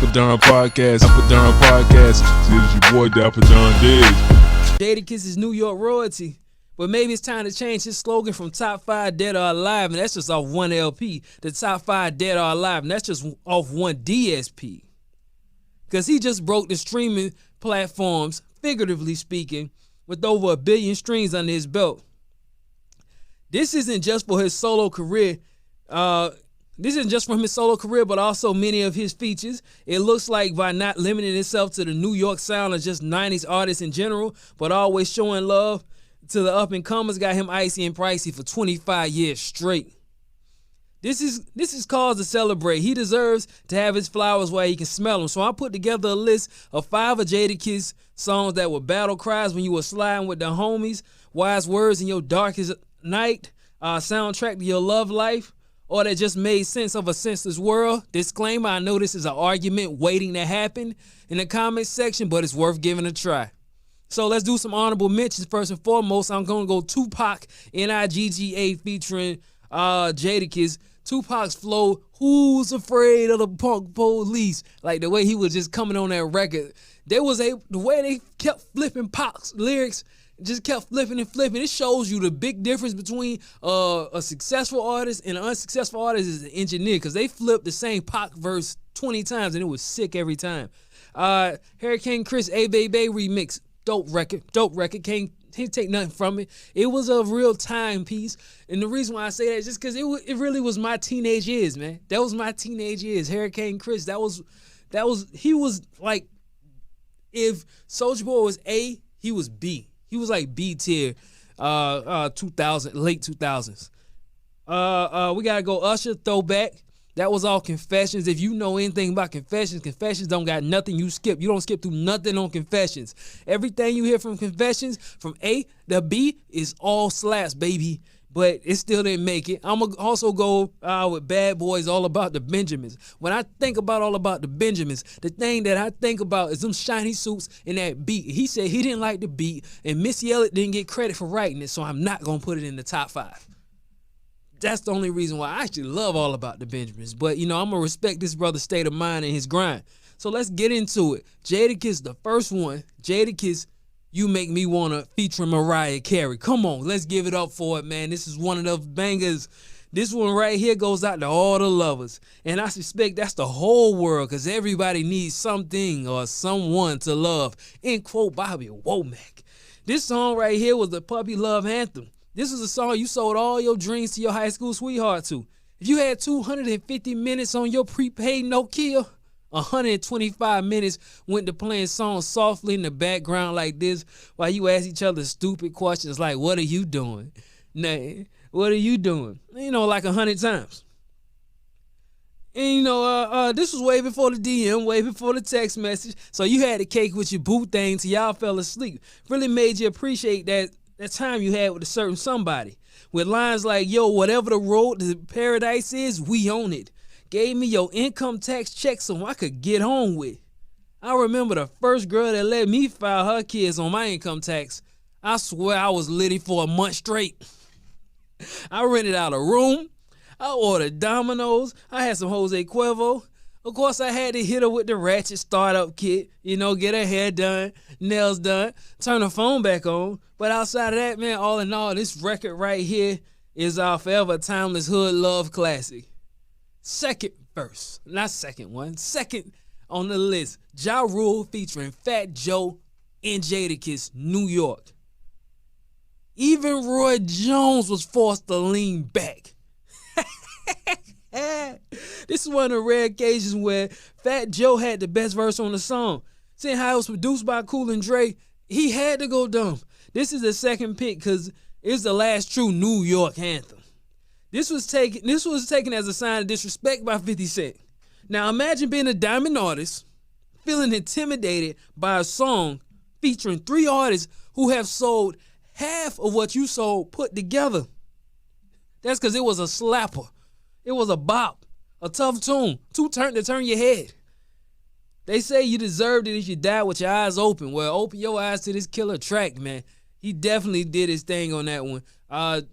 Dapper Don Podcast. Dapper Don Podcast. This is your boy Dapper Don Diggs. Jadakiss is New York royalty. But maybe it's time to change his slogan from top 5 dead or alive, and that's just off one LP, to top 5 dead or alive, and that's just off one DSP. Because he just broke the streaming platforms, figuratively speaking, with over 1 billion streams under his belt. This isn't just for his solo career. This isn't just from his solo career, but also many of his features. It looks like by not limiting itself to the New York sound of just 90s artists in general, but always showing love to the up-and-comers, got him icy and pricey for 25 years straight. This is cause to celebrate. He deserves to have his flowers where he can smell them. So I put together a list of 5 of Jadakiss songs that were battle cries when you were sliding with the homies, wise words in your darkest night, soundtrack to your love life, or that just made sense of a senseless world. Disclaimer, I know this is an argument waiting to happen in the comments section, but it's worth giving a try. So let's do some honorable mentions. First and foremost, I'm going to go Tupac, N-I-G-G-A, featuring Jadakiss. Tupac's flow, who's afraid of the punk police? Like the way he was just coming on that record. The way they kept flipping Pac's lyrics, just kept flipping and flipping. It shows you the big difference between a successful artist and an unsuccessful artist is the engineer, because they flipped the same Pac verse 20 times and it was sick every time. Hurricane Chris, A Baby remix. Dope record. Can't take nothing from it. It was a real time piece, and the reason why I say that is just because it really was my teenage years, man. That was my teenage years. Hurricane Chris. He was like, if Soulja Boy was A, he was B. He was like B tier. 2000, late 2000s. We gotta go Usher, Throwback. That was all Confessions. If you know anything about Confessions don't got nothing you skip. You don't skip through nothing on Confessions. Everything you hear from Confessions, from A to B, is all slaps, baby. But it still didn't make it. I'm going to also go with Bad Boys, All About the Benjamins. When I think about All About the Benjamins, the thing that I think about is them shiny suits and that beat. He said he didn't like the beat, and Missy Elliott didn't get credit for writing it, so I'm not going to put it in the top 5. That's the only reason why I actually love All About the Benjamins. But, I'm going to respect this brother's state of mind and his grind. So let's get into it. Jadakiss, the first one. Jadakiss, You Make Me Wanna, featuring Mariah Carey. Come on, let's give it up for it, man. This is one of those bangers. This one right here goes out to all the lovers. And I suspect that's the whole world, because everybody needs something or someone to love. End quote, Bobby Womack. This song right here was the puppy love anthem. This is a song you sold all your dreams to your high school sweetheart to. If you had 250 minutes on your prepaid Nokia, 125 minutes went to playing songs softly in the background like this while you ask each other stupid questions like, what are you doing? Nah, what are you doing? Like 100 times. And this was way before the DM, way before the text message. So you had the cake with your boo thing till y'all fell asleep. Really made you appreciate that time you had with a certain somebody. With lines like, yo, whatever the road to paradise is, we own it. Gave me your income tax check so I could get home with. I remember the first girl that let me file her kids on my income tax. I swear I was litty for a month straight. I rented out a room. I ordered Domino's. I had some Jose Cuervo. Of course, I had to hit her with the ratchet startup kit. Get her hair done, nails done, turn her phone back on. But outside of that, man, all in all, this record right here is our forever timeless hood love classic. Second on the list, Ja Rule featuring Fat Joe and Jadakiss, New York. Even Roy Jones was forced to lean back. This is one of the rare occasions where Fat Joe had the best verse on the song. Seeing how it was produced by Cool and Dre, he had to go dumb. This is the second pick because it's the last true New York anthem. This was taken as a sign of disrespect by 50 Cent. Now imagine being a diamond artist, feeling intimidated by a song featuring 3 artists who have sold half of what you sold put together. That's because it was a slapper. It was a bop, a tough tune, to turn your head. They say you deserved it if you died with your eyes open. Well, open your eyes to this killer track, man. He definitely did his thing on that one.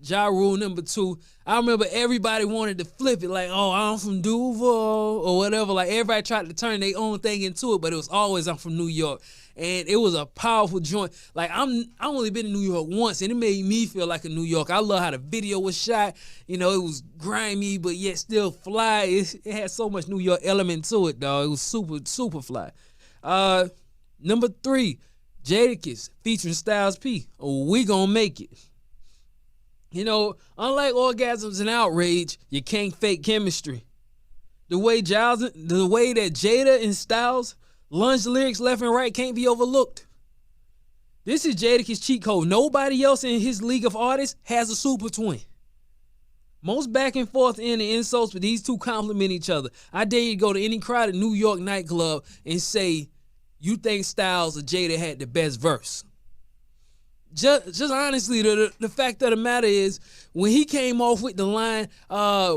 Ja Rule number 2. I remember everybody wanted to flip it like, oh, I'm from Duval or whatever. Like everybody tried to turn their own thing into it, but it was always I'm from New York. And it was a powerful joint. Like I only been in New York once, and it made me feel like a New York. I love how the video was shot. You know, it was grimy, but yet still fly. It had so much New York element to it, dog. It was super, super fly. Number 3, Jadakiss featuring Styles P. We Gonna Make It. You know, unlike Orgasms and Outrage, you can't fake chemistry. The way that Jada and Styles lunge the lyrics left and right can't be overlooked. This is Jadakiss' cheat code. Nobody else in his league of artists has a super twin. Most back and forth in the insults, but these two complement each other. I dare you to go to any crowded New York nightclub and say, you think Styles or Jada had the best verse. Just honestly, the fact of the matter is, when he came off with the line,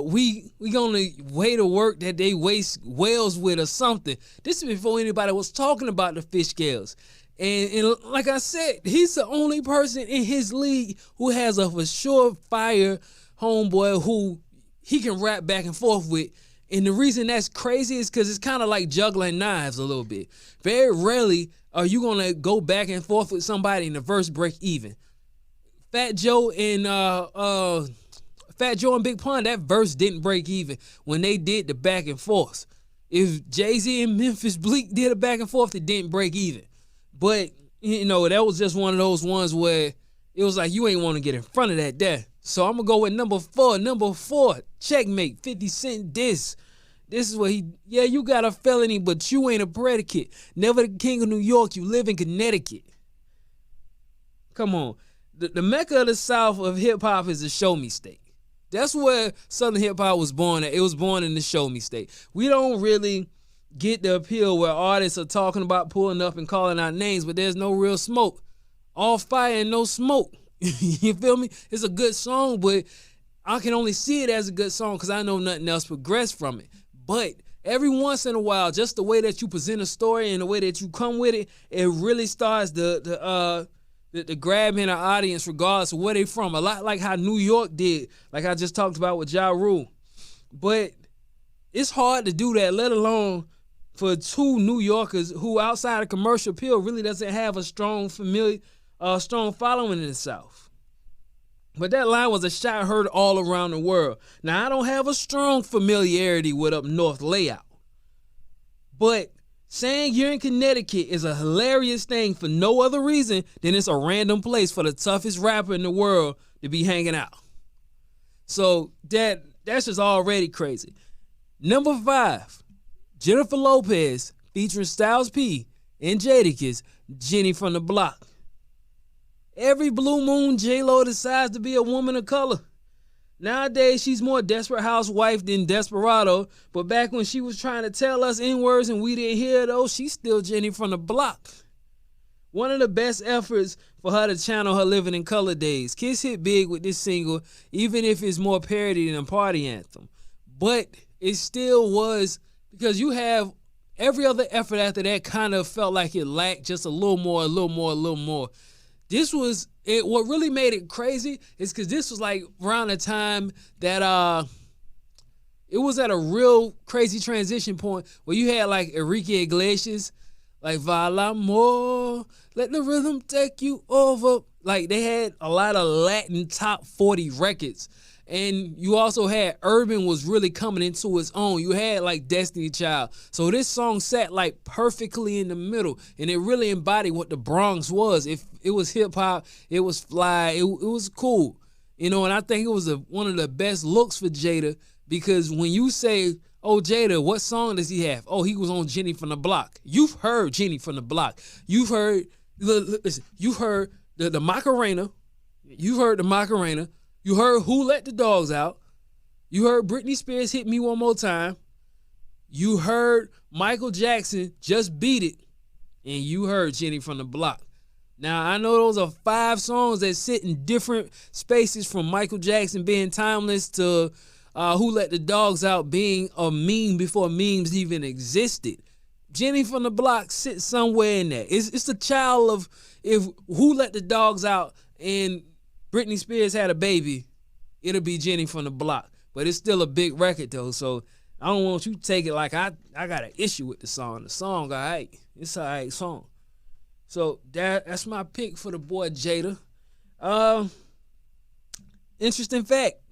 we gonna weigh the work that they waste whales with or something. This is before anybody was talking about the fish scales. And like I said, he's the only person in his league who has a for sure fire homeboy who he can rap back and forth with. And the reason that's crazy is because it's kind of like juggling knives a little bit. Very rarely are you going to go back and forth with somebody and the verse break even. Fat Joe and Big Pun, that verse didn't break even when they did the back and forth. If Jay-Z and Memphis Bleak did a back and forth, it didn't break even. But, you know, that was just one of those ones where it was like you ain't want to get in front of that there. So I'm going to go with number 4. Number 4, Checkmate, 50 Cent diss. This is what you got a felony, but you ain't a predicate. Never the king of New York, you live in Connecticut. Come on. The mecca of the South of hip-hop is the Show Me State. That's where Southern hip-hop was born at. It was born in the Show Me State. We don't really get the appeal where artists are talking about pulling up and calling out names, but there's no real smoke. All fire and no smoke. You feel me? It's a good song, but I can only see it as a good song because I know nothing else progressed from it. But every once in a while, just the way that you present a story and the way that you come with it, it really starts the grabbing an audience regardless of where they from. A lot like how New York did, like I just talked about with Ja Rule. But it's hard to do that, let alone for two New Yorkers who outside of commercial appeal really doesn't have a strong following in the South. But that line was a shot heard all around the world. Now, I don't have a strong familiarity with up north layout. But saying you're in Connecticut is a hilarious thing for no other reason than it's a random place for the toughest rapper in the world to be hanging out. So that's just already crazy. Number 5, Jennifer Lopez featuring Styles P and Jadakiss, Jenny from the Block. Every blue moon, J-Lo decides to be a woman of color. Nowadays, she's more Desperate Housewife than Desperado, but back when she was trying to tell us N-words and we didn't hear those, she's still Jenny from the Block. One of the best efforts for her to channel her living in color days. Kiss hit big with this single, even if it's more parody than a party anthem. But it still was, because you have every other effort after that kind of felt like it lacked just a little more. This was it. What really made it crazy is because this was like around the time that it was at a real crazy transition point where you had like Enrique Iglesias, like Vala More, let the rhythm take you over. Like they had a lot of Latin top 40 records. And you also had Urban was really coming into its own. You had like Destiny Child. So this song sat like perfectly in the middle. And it really embodied what the Bronx was. If it was hip hop, it was fly, it was cool. You know, and I think it was one of the best looks for Jada, because when you say, oh, Jada, what song does he have? Oh, he was on Jenny from the Block. You've heard Jenny from the Block. You've heard, listen, you've heard the Macarena. You've heard the Macarena. You heard Who Let the Dogs Out. You heard Britney Spears Hit Me One More Time. You heard Michael Jackson Just Beat It. And you heard Jenny from the Block. Now, I know those are 5 songs that sit in different spaces, from Michael Jackson being timeless to Who Let the Dogs Out being a meme before memes even existed. Jenny from the Block sits somewhere in there. It's the child of, if Who Let the Dogs Out and Britney Spears had a baby, it'll be Jenny from the Block. But it's still a big record though, so I don't want you to take it like I got an issue with the song. The song, alright. It's an alright song. So that's my pick for the boy Jada. Interesting fact.